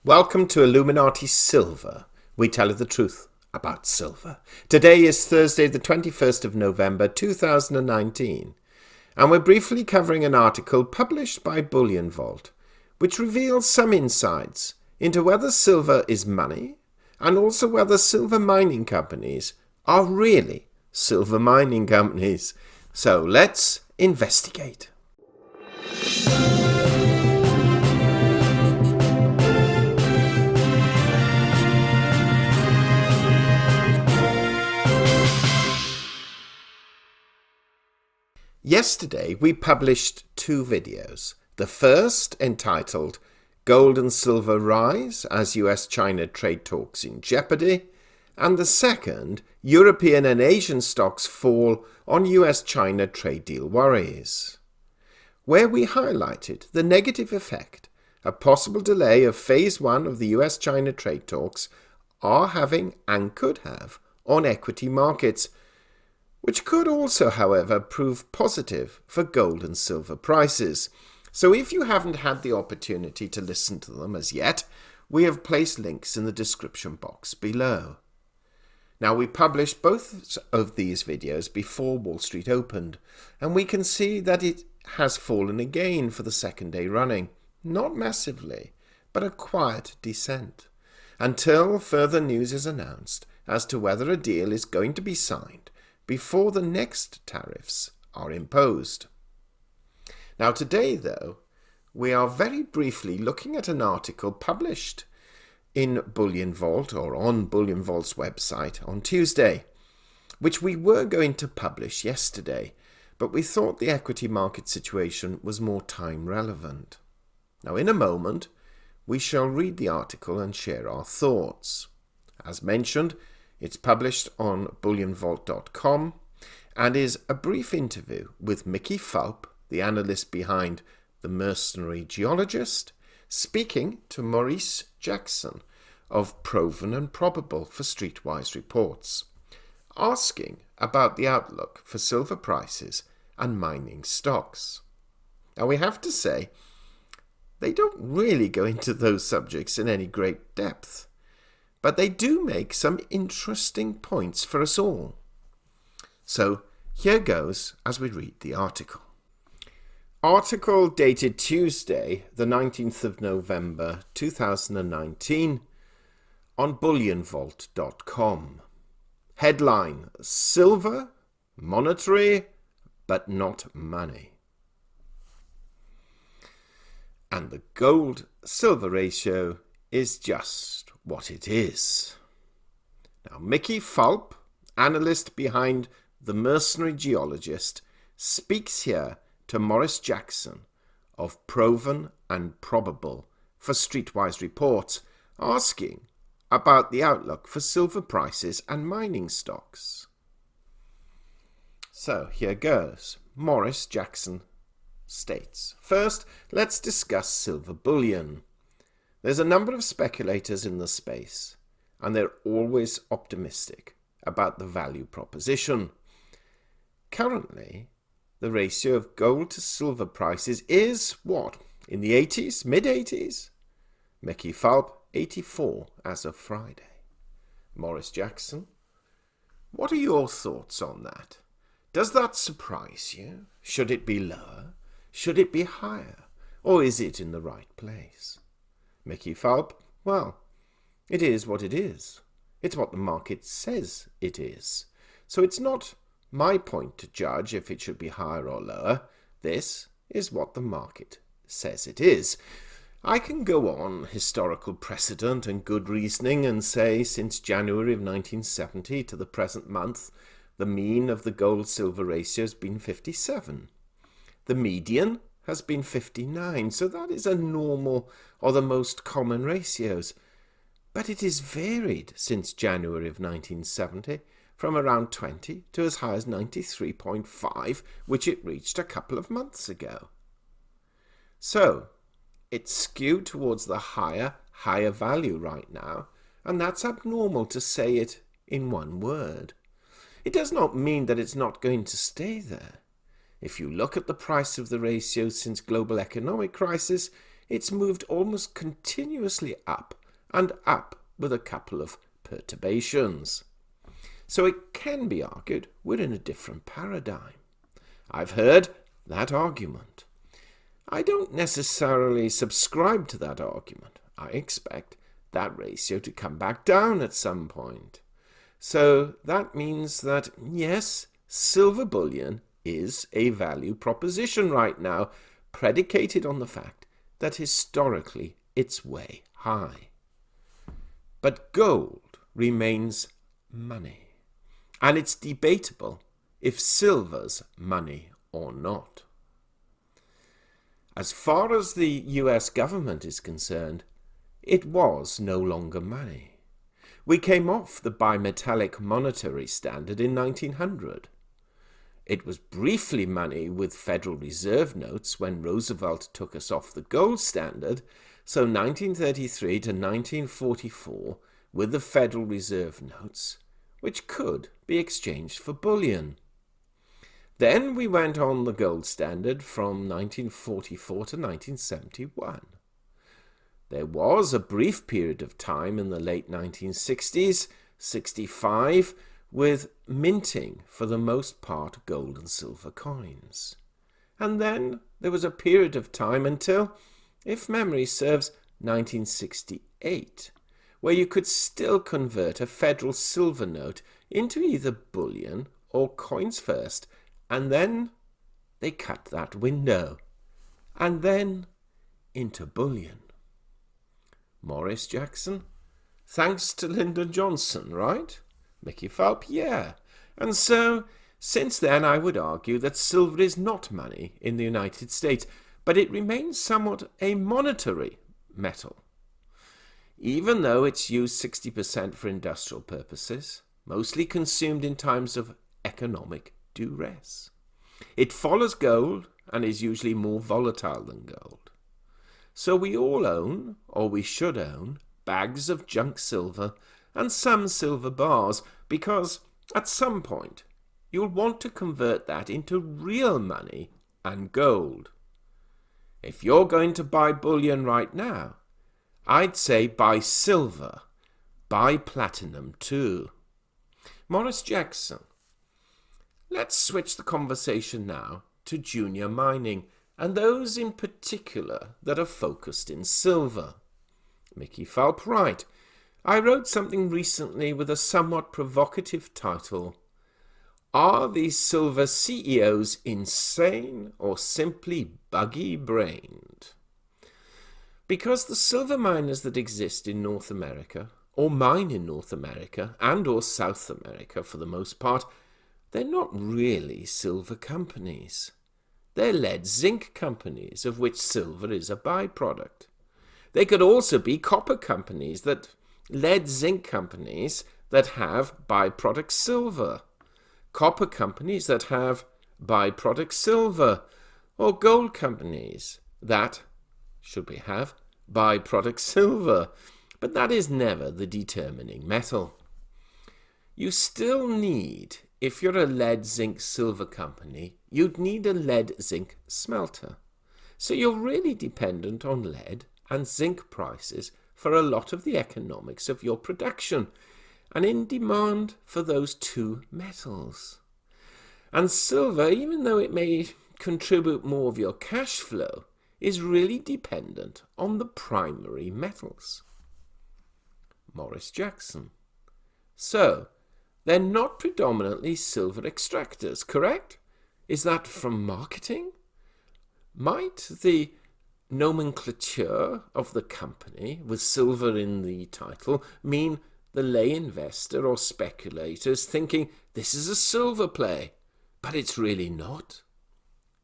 Welcome to Illuminati Silver. We tell you the truth about silver. Today is Thursday, the 21st of November, 2019, and we're briefly covering an article published by Bullion Vault, which reveals some insights into whether silver is money and also whether silver mining companies are really silver mining companies. So let's investigate. Yesterday, we published two videos. The first, entitled Gold and Silver Rise as US-China Trade Talks in Jeopardy, and the second, European and Asian Stocks Fall on US-China Trade Deal Worries, where we highlighted the negative effect a possible delay of Phase 1 of the US-China trade talks are having and could have on equity markets, which could also, however, prove positive for gold and silver prices. So if you haven't had the opportunity to listen to them as yet, we have placed links in the description box below. Now, we published both of these videos before Wall Street opened, and we can see that it has fallen again for the second day running. Not massively, but a quiet descent, until further news is announced as to whether a deal is going to be signed before the next tariffs are imposed. Now today, though, we are very briefly looking at an article published in Bullion Vault, or on Bullion Vault's website, on Tuesday, which we were going to publish yesterday, but we thought the equity market situation was more time relevant. Now in a moment, we shall read the article and share our thoughts. As mentioned, it's published on bullionvault.com and is a brief interview with Mickey Fulp, the analyst behind The Mercenary Geologist, speaking to Maurice Jackson of Proven and Probable for Streetwise Reports, asking about the outlook for silver prices and mining stocks. Now we have to say, they don't really go into those subjects in any great depth, but they do make some interesting points for us all. So here goes as we read the article. Article dated Tuesday, the 19th of November 2019 on bullionvault.com. Headline: Silver, monetary, but not money. And the gold-silver ratio is just what it is. Now, Mickey Fulp, analyst behind The Mercenary Geologist, speaks here to Maurice Jackson of Proven and Probable for Streetwise Reports, asking about the outlook for silver prices and mining stocks. So here goes. Maurice Jackson states, first, let's discuss silver bullion. There's a number of speculators in the space, and they're always optimistic about the value proposition. Currently, the ratio of gold to silver prices is what? In the 80s? Mid-80s? Mickey Fulp, 84 as of Friday. Maurice Jackson, what are your thoughts on that? Does that surprise you? Should it be lower? Should it be higher? Or is it in the right place? Mickey Fulp, well, it is what it is. It's what the market says it is. So it's not my point to judge if it should be higher or lower. This is what the market says it is. I can go on historical precedent and good reasoning and say since January of 1970 to the present month, the mean of the gold-silver ratio has been 57. The median has been 59, so that is a normal or the most common ratios. But it is varied since January of 1970, from around 20 to as high as 93.5, which it reached a couple of months ago. So, it's skewed towards the higher value right now, and that's abnormal to say it in one word. It does not mean that it's not going to stay there. If you look at the price of the ratio since global economic crisis, it's moved almost continuously up and up with a couple of perturbations. So it can be argued we're in a different paradigm. I've heard that argument. I don't necessarily subscribe to that argument. I expect that ratio to come back down at some point. So that means that, yes, silver bullion is a value proposition right now, predicated on the fact that historically it's way high. But gold remains money, and it's debatable if silver's money or not. As far as the US government is concerned, it was no longer money. We came off the bimetallic monetary standard in 1900. It was briefly money with Federal Reserve notes when Roosevelt took us off the gold standard, so 1933 to 1944 with the Federal Reserve notes, which could be exchanged for bullion. Then we went on the gold standard from 1944 to 1971. There was a brief period of time in the late 1960s, 65, with minting for the most part gold and silver coins. And then there was a period of time until, if memory serves, 1968, where you could still convert a federal silver note into either bullion or coins first, and then they cut that window, and then into bullion. Morris Jackson? Thanks to Lyndon Johnson, right? Mickey Phelp? Yeah. And so, since then I would argue that silver is not money in the United States, but it remains somewhat a monetary metal. Even though it's used 60% for industrial purposes, mostly consumed in times of economic duress. It follows gold and is usually more volatile than gold. So we all own, or we should own, bags of junk silver and some silver bars, because at some point you'll want to convert that into real money and gold. If you're going to buy bullion right now, I'd say buy silver, buy platinum too. Morris Jackson. Let's switch the conversation now to junior mining, and those in particular that are focused in silver. Mickey Phelp, right. I wrote something recently with a somewhat provocative title. Are these silver CEOs insane or simply buggy-brained? Because the silver miners that exist in North America, or mine in North America, and or South America for the most part, they're not really silver companies. They're lead-zinc companies, of which silver is a byproduct. They could also be copper companies, lead-zinc companies that have byproduct silver, copper companies that have byproduct silver, or gold companies that, should we have, byproduct silver. But that is never the determining metal. You still need, if you're a lead-zinc-silver company, you'd need a lead-zinc smelter. So you're really dependent on lead and zinc prices for a lot of the economics of your production, and in demand for those two metals. And silver, even though it may contribute more of your cash flow, is really dependent on the primary metals. Morris Jackson. So, they're not predominantly silver extractors, correct? Is that from marketing? Might the nomenclature of the company, with silver in the title, mean the lay investor or speculators thinking this is a silver play, but it's really not?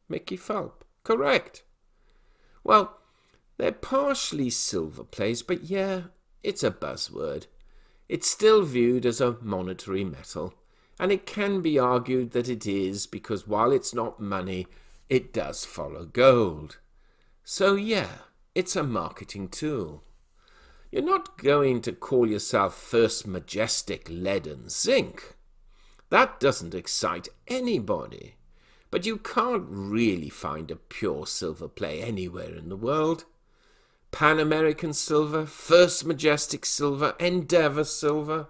Mickey Phelp. Correct. Well, they're partially silver plays, but yeah, it's a buzzword. It's still viewed as a monetary metal, and it can be argued that it is because while it's not money, it does follow gold. So yeah, it's a marketing tool. You're not going to call yourself First Majestic Lead and Zinc. That doesn't excite anybody. But you can't really find a pure silver play anywhere in the world. Pan American Silver, First Majestic Silver, Endeavour Silver.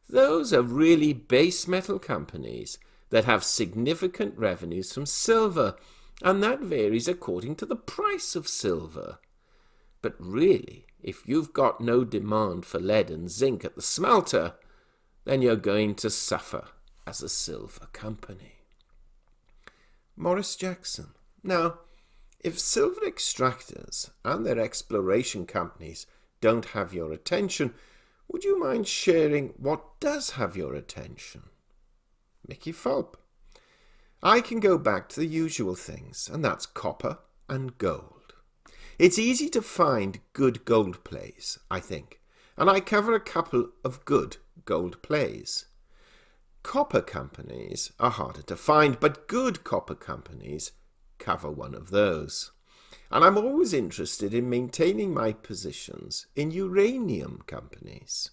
Those are really base metal companies that have significant revenues from silver, and that varies according to the price of silver. But really, if you've got no demand for lead and zinc at the smelter, then you're going to suffer as a silver company. Morris Jackson. Now, if silver extractors and their exploration companies don't have your attention, would you mind sharing what does have your attention? Mickey Fulp. I can go back to the usual things, and that's copper and gold. It's easy to find good gold plays, I think, and I cover a couple of good gold plays. Copper companies are harder to find, but good copper companies cover one of those. And I'm always interested in maintaining my positions in uranium companies.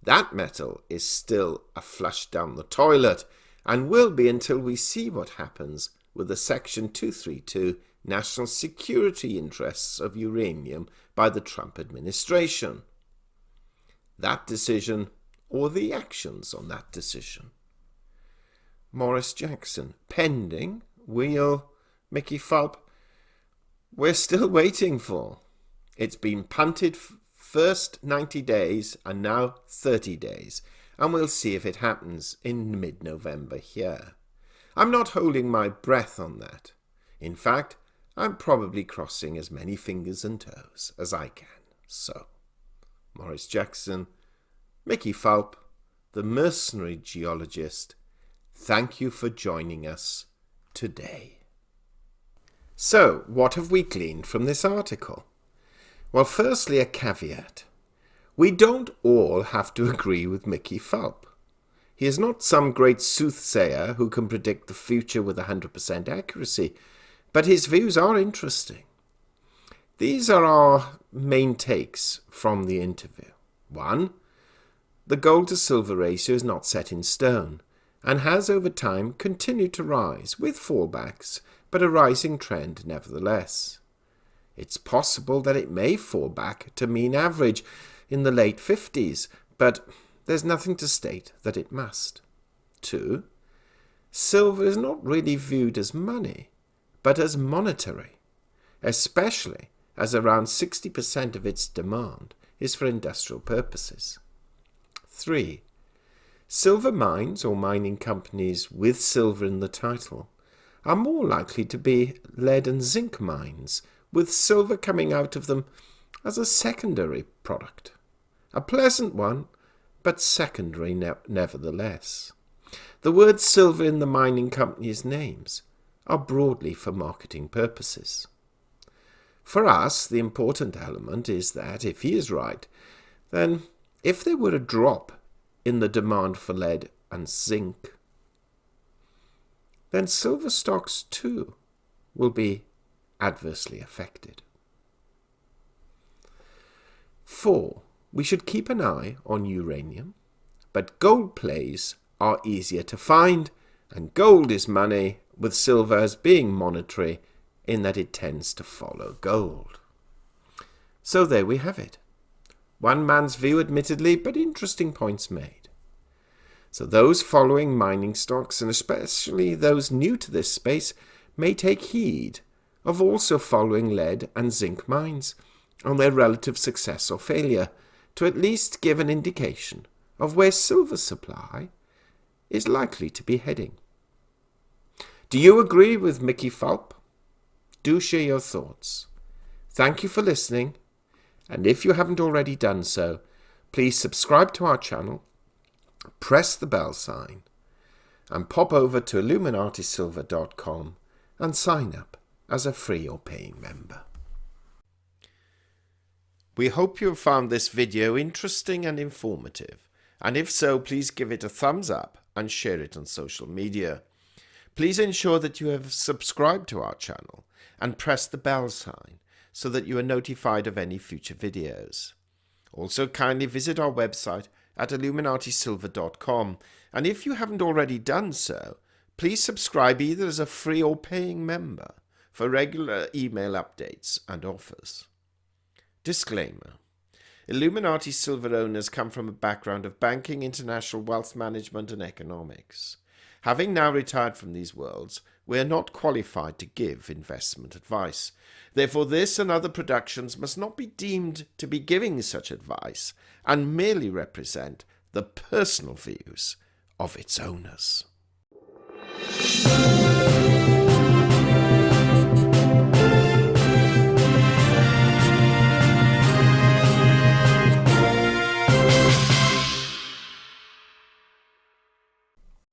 That metal is still a flush down the toilet and will be until we see what happens with the Section 232 national security interests of uranium by the Trump administration. That decision, or the actions on that decision. Morris Jackson. Pending. Mickey Fulp. We're still waiting for. It's been punted first 90 days and now 30 days, and we'll see if it happens in mid-November here. I'm not holding my breath on that. In fact, I'm probably crossing as many fingers and toes as I can. So, Morris Jackson, Mickey Fulp, the mercenary geologist, thank you for joining us today. So, what have we gleaned from this article? Well, firstly, a caveat. We don't all have to agree with Mickey Fulp. He is not some great soothsayer who can predict the future with 100% accuracy, but his views are interesting. These are our main takes from the interview. 1. The gold to silver ratio is not set in stone and has over time continued to rise with fallbacks, but a rising trend nevertheless. It's possible that it may fall back to mean average in the late 50s, but there's nothing to state that it must. 2. Silver is not really viewed as money, but as monetary, especially as around 60% of its demand is for industrial purposes. 3. Silver mines or mining companies with silver in the title are more likely to be lead and zinc mines, with silver coming out of them as a secondary product. A pleasant one, but secondary nevertheless. The words silver in the mining companies' names are broadly for marketing purposes. For us, the important element is that, if he is right, then if there were a drop in the demand for lead and zinc, then silver stocks too will be adversely affected. 4. We should keep an eye on uranium, but gold plays are easier to find, and gold is money, with silver as being monetary in that it tends to follow gold. So there we have it. One man's view admittedly, but interesting points made. So those following mining stocks, and especially those new to this space, may take heed of also following lead and zinc mines on their relative success or failure, to at least give an indication of where silver supply is likely to be heading. Do you agree with Mickey Fulp? Do share your thoughts. Thank you for listening, and if you haven't already done so, please subscribe to our channel, press the bell sign, and pop over to illuminatisilver.com and sign up as a free or paying member. We hope you have found this video interesting and informative, and if so, please give it a thumbs up and share it on social media. Please ensure that you have subscribed to our channel and press the bell sign so that you are notified of any future videos. Also, kindly visit our website at illuminatisilver.com, and if you haven't already done so, please subscribe either as a free or paying member for regular email updates and offers. Disclaimer. Illuminati silver owners come from a background of banking, international wealth management and economics. Having now retired from these worlds, we are not qualified to give investment advice. Therefore, this and other productions must not be deemed to be giving such advice and merely represent the personal views of its owners.